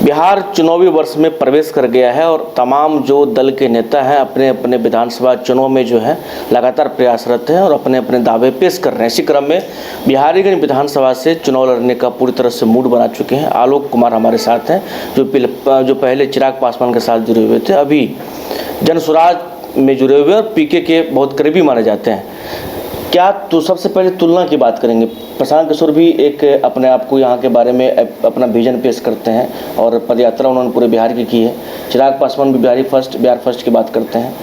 बिहार चुनावी वर्ष में प्रवेश कर गया है और तमाम जो दल के नेता हैं अपने अपने विधानसभा चुनाव में जो है लगातार प्रयासरत हैं और अपने अपने दावे पेश कर रहे हैं। इसी क्रम में बिहारीगंज विधानसभा से चुनाव लड़ने का पूरी तरह से मूड बना चुके हैं। आलोक कुमार हमारे साथ हैं जो पहले चिराग पासवान के साथ जुड़े हुए थे, अभी जनसुराज में जुड़े हुए और पीके के बहुत करीबी माने जाते हैं। क्या तो सबसे पहले तुलना की बात करेंगे। प्रशांत किशोर भी एक अपने आप को यहाँ के बारे में अपना विजन पेश करते हैं और पदयात्रा उन्होंने पूरे बिहार की है। चिराग पासवान भी बिहार फर्स्ट की बात करते हैं।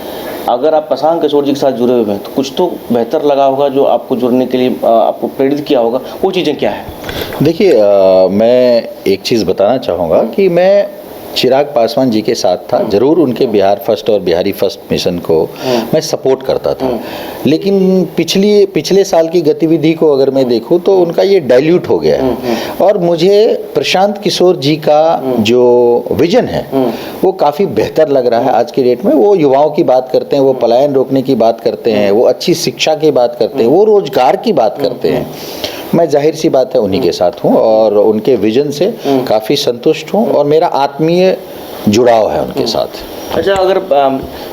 अगर आप प्रशांत किशोर जी के साथ जुड़े हुए हैं तो कुछ तो बेहतर लगा होगा जो आपको जुड़ने के लिए आपको प्रेरित किया होगा, वो चीज़ें क्या है? देखिए, मैं एक चीज़ बताना चाहूँगा कि मैं चिराग पासवान जी के साथ था, ज़रूर उनके बिहार फर्स्ट और बिहारी फर्स्ट मिशन को मैं सपोर्ट करता था, लेकिन पिछले साल की गतिविधि को अगर मैं देखूं तो उनका ये डाइल्यूट हो गया है और मुझे प्रशांत किशोर जी का जो विजन है वो काफ़ी बेहतर लग रहा है आज की डेट में। वो युवाओं की बात करते हैं, वो पलायन रोकने की बात करते हैं, वो अच्छी शिक्षा की बात करते हैं, वो रोजगार की बात करते हैं। मैं जाहिर सी बात है उन्हीं के साथ हूँ और उनके विजन से काफ़ी संतुष्ट हूँ और मेरा आत्मीय जुड़ाव है उनके साथ। अच्छा, अगर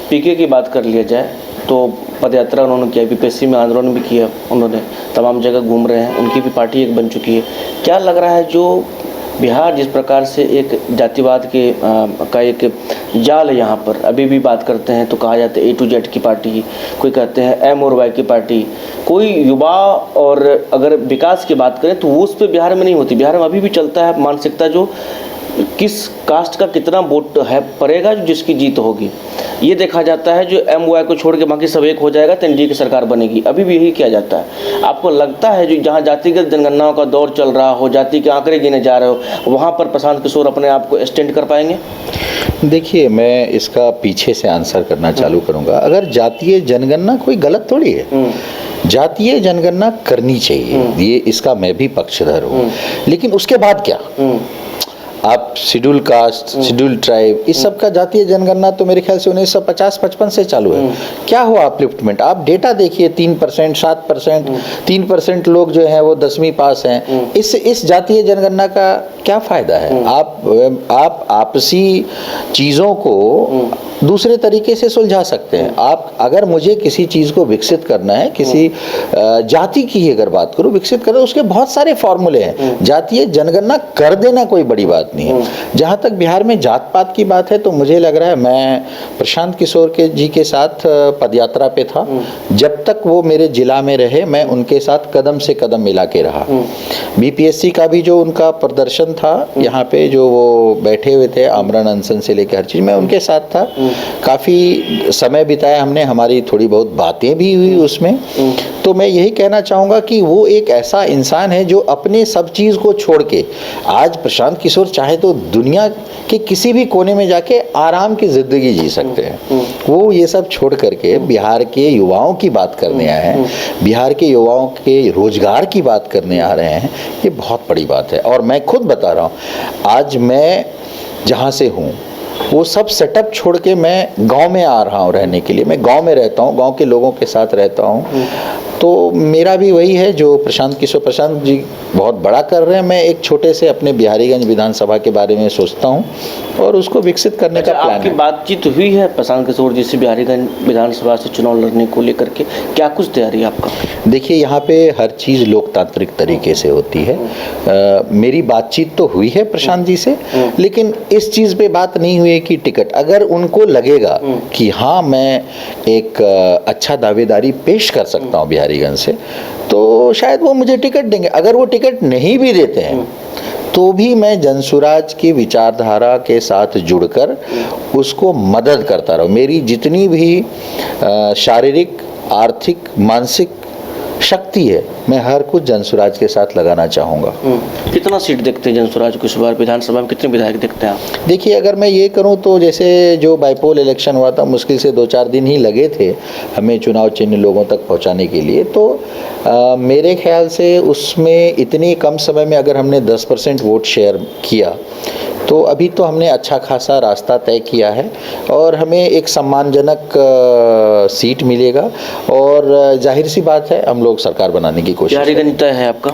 पीके की बात कर लिया जाए तो पदयात्रा उन्होंने किया, बीपीएससी में आंदोलन भी किया, उन्होंने तमाम जगह घूम रहे हैं, उनकी भी पार्टी एक बन चुकी है। क्या लग रहा है जो बिहार जिस प्रकार से एक जातिवाद का एक जाल है, यहाँ पर अभी भी बात करते हैं तो कहा जाता है A to Z की पार्टी, कोई कहते हैं M और Y की पार्टी, कोई युवा और अगर विकास की बात करें तो वो उस पर बिहार में नहीं होती। बिहार में अभी भी चलता है मानसिकता जो किस कास्ट का कितना वोट है पड़ेगा जिसकी जीत होगी, ये देखा जाता है। जो MY को छोड़ के बाकी सब एक हो जाएगा तो NDA की सरकार बनेगी, अभी भी यही किया जाता है। आपको लगता है जो जहाँ जातिगत जनगणनाओं का दौर चल रहा हो, जाति के आंकड़े गिने जा रहे हो, वहाँ पर प्रशांत किशोर अपने आप को स्टैंड कर पाएंगे? देखिए, मैं इसका पीछे से आंसर करना चालू करूँगा। अगर जातीय जनगणना कोई गलत थोड़ी है, जातीय जनगणना करनी चाहिए, ये इसका मैं भी पक्षधर हूँ, लेकिन उसके बाद क्या? आप शेड्यूल कास्ट, शेड्यूल ट्राइब, इस सब का जातीय जनगणना तो मेरे ख्याल से 1950-55 से चालू है। क्या हुआ अपलिफ्टमेंट? आप डेटा देखिए, 3%, 7%, 3% लोग जो हैं वो 10वीं पास हैं। इस जातीय जनगणना का क्या फ़ायदा है? आप आपसी चीज़ों को दूसरे तरीके से सुलझा सकते हैं। आप अगर मुझे किसी चीज़ को विकसित करना है, किसी जाति की अगर बात करूँ विकसित करो, उसके बहुत सारे फॉर्मूले हैं। जातीय जनगणना कर देना कोई बड़ी बात नहीं है। जहाँ तक बिहार में जात पात की बात है तो मुझे लग रहा है मैं प्रशांत किशोर जी के साथ पदयात्रा पे था। जब तक वो मेरे जिला में रहे मैं उनके साथ कदम से कदम मिला के रहा। BPSC का भी जो उनका प्रदर्शन था, यहाँ पे जो वो बैठे हुए थे आमरण अनशन से लेकर हर चीज़, मैं उनके साथ था। काफ़ी समय बिताया हमने, हमारी थोड़ी बहुत बातें भी हुई उसमें। तो मैं यही कहना चाहूँगा कि वो एक ऐसा इंसान है जो अपने सब चीज़ को छोड़ के, आज प्रशांत किशोर चाहे तो दुनिया के किसी भी कोने में जाके आराम की ज़िंदगी जी सकते हैं। वो ये सब छोड़ करके बिहार के युवाओं की बात करने आए हैं, बिहार के युवाओं के रोजगार की बात करने आ रहे हैं। ये बहुत बड़ी बात है और मैं खुद बता रहा हूँ, आज मैं जहाँ से हूँ वो सब सेटअप छोड़ के मैं गांव में आ रहा हूँ रहने के लिए। मैं गांव में रहता हूँ, गांव के लोगों के साथ रहता हूँ। तो मेरा भी वही है जो प्रशांत जी बहुत बड़ा कर रहे हैं। मैं एक छोटे से अपने बिहारीगंज विधानसभा के बारे में सोचता हूँ और उसको विकसित करने का प्लान है। आपकी बातचीत हुई है प्रशांत किशोर जी से बिहारीगंज विधानसभा से चुनाव लड़ने को लेकर के? क्या कुछ तैयारी है आपका? देखिए, यहाँ पे हर चीज़ लोकतांत्रिक तरीके से होती है। मेरी बातचीत तो हुई है प्रशांत जी से, लेकिन इस चीज़ पे बात नहीं हुई है कि टिकट, अगर उनको लगेगा कि हाँ मैं एक अच्छा दावेदारी पेश कर सकता हूँ बिहारीगंज से, तो शायद वो मुझे टिकट देंगे। अगर वो टिकट नहीं भी देते हैं तो भी मैं जनसुराज की विचारधारा के साथ जुड़कर उसको मदद करता रहूँ। मेरी जितनी भी शारीरिक, आर्थिक, मानसिक शक्ति है, मैं हर कुछ जनसुराज के साथ लगाना चाहूँगा। कितना सीट देखते हैं जनसुराज को इस बार विधानसभा में, कितने विधायक देखते हैं आप? देखिए, अगर मैं ये करूं तो जैसे जो बाईपोल इलेक्शन हुआ था, मुश्किल से 2-4 दिन ही लगे थे हमें चुनाव चिन्ह लोगों तक पहुंचाने के लिए। तो मेरे ख्याल से उसमें इतनी कम समय में अगर हमने 10% वोट शेयर किया तो अभी तो हमने अच्छा खासा रास्ता तय किया है और हमें एक सम्मानजनक सीट मिलेगा और जाहिर सी बात है हम लोग सरकार बनाने की कोशिश बिहारीगंज तय है आपका?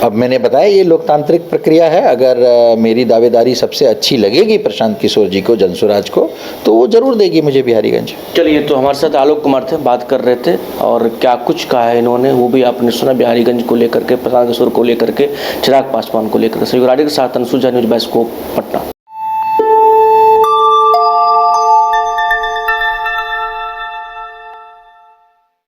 अब मैंने बताया ये लोकतांत्रिक प्रक्रिया है। अगर मेरी दावेदारी सबसे अच्छी लगेगी प्रशांत किशोर जी को, जनसुराज को, तो वो जरूर देगी मुझे बिहारीगंज। चलिए, तो हमारे साथ आलोक कुमार थे, बात कर रहे थे और क्या कुछ कहा है इन्होंने वो भी आपने सुना, बिहारीगंज को लेकर के, प्रशांत किशोर को लेकर के, चिराग पासवान को लेकर के। सही के साथ अंशु झा, न्यूज़ बाइस्कोप, पटना।